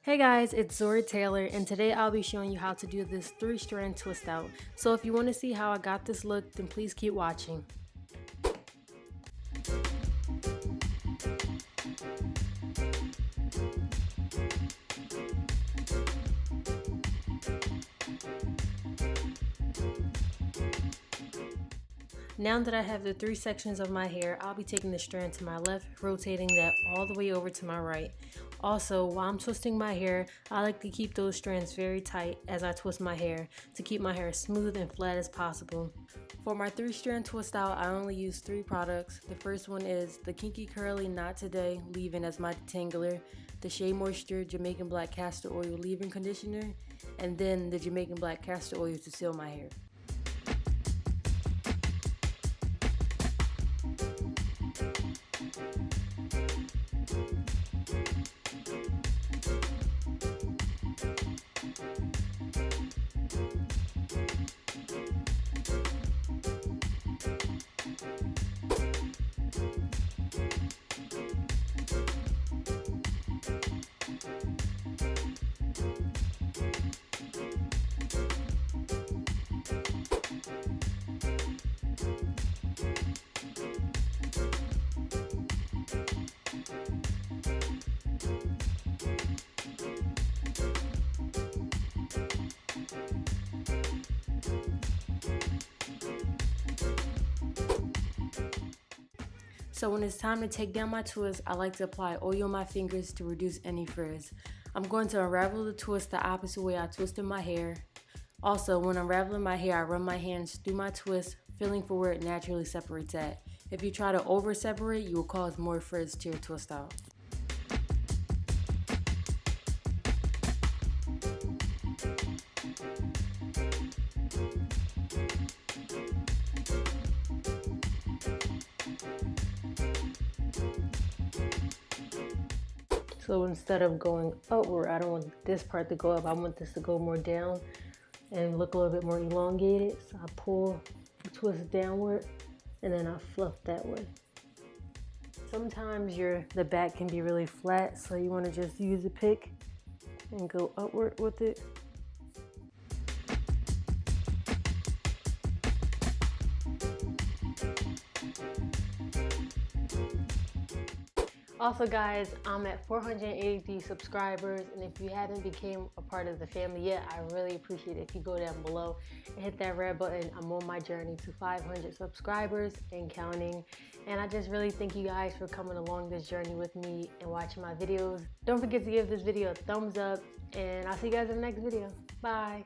Hey guys, it's Zurii Taylor, and today I'll be showing you how to do this 3-strand twist out. So if you want to see how I got this look, then please keep watching. Now that I have the 3 sections of my hair, I'll be taking the strand to my left, rotating that all the way over to my right. Also, while I'm twisting my hair, I like to keep those strands very tight as I twist my hair to keep my hair smooth and flat as possible. For my 3-strand twist out, I only use 3 products. The first one is the Kinky Curly Not Today leave-in as my detangler, the Shea Moisture Jamaican Black Castor Oil leave-in conditioner, and then the Jamaican Black Castor Oil to seal my hair. So when it's time to take down my twist, I like to apply oil on my fingers to reduce any frizz. I'm going to unravel the twist the opposite way I twisted my hair. Also, when unraveling my hair, I run my hands through my twist, feeling for where it naturally separates at. If you try to over separate, you will cause more frizz to your twist out. So instead of going upward, I don't want this part to go up. I want this to go more down and look a little bit more elongated. So I pull the twist downward and then I fluff that way. Sometimes the back can be really flat, so you want to just use a pick and go upward with it. Also guys, I'm at 483 subscribers, and if you haven't become a part of the family yet, I really appreciate it if you go down below and hit that red button. I'm on my journey to 500 subscribers and counting, and I just really thank you guys for coming along this journey with me and watching my videos. Don't forget to give this video a thumbs up, and I'll see you guys in the next video. Bye.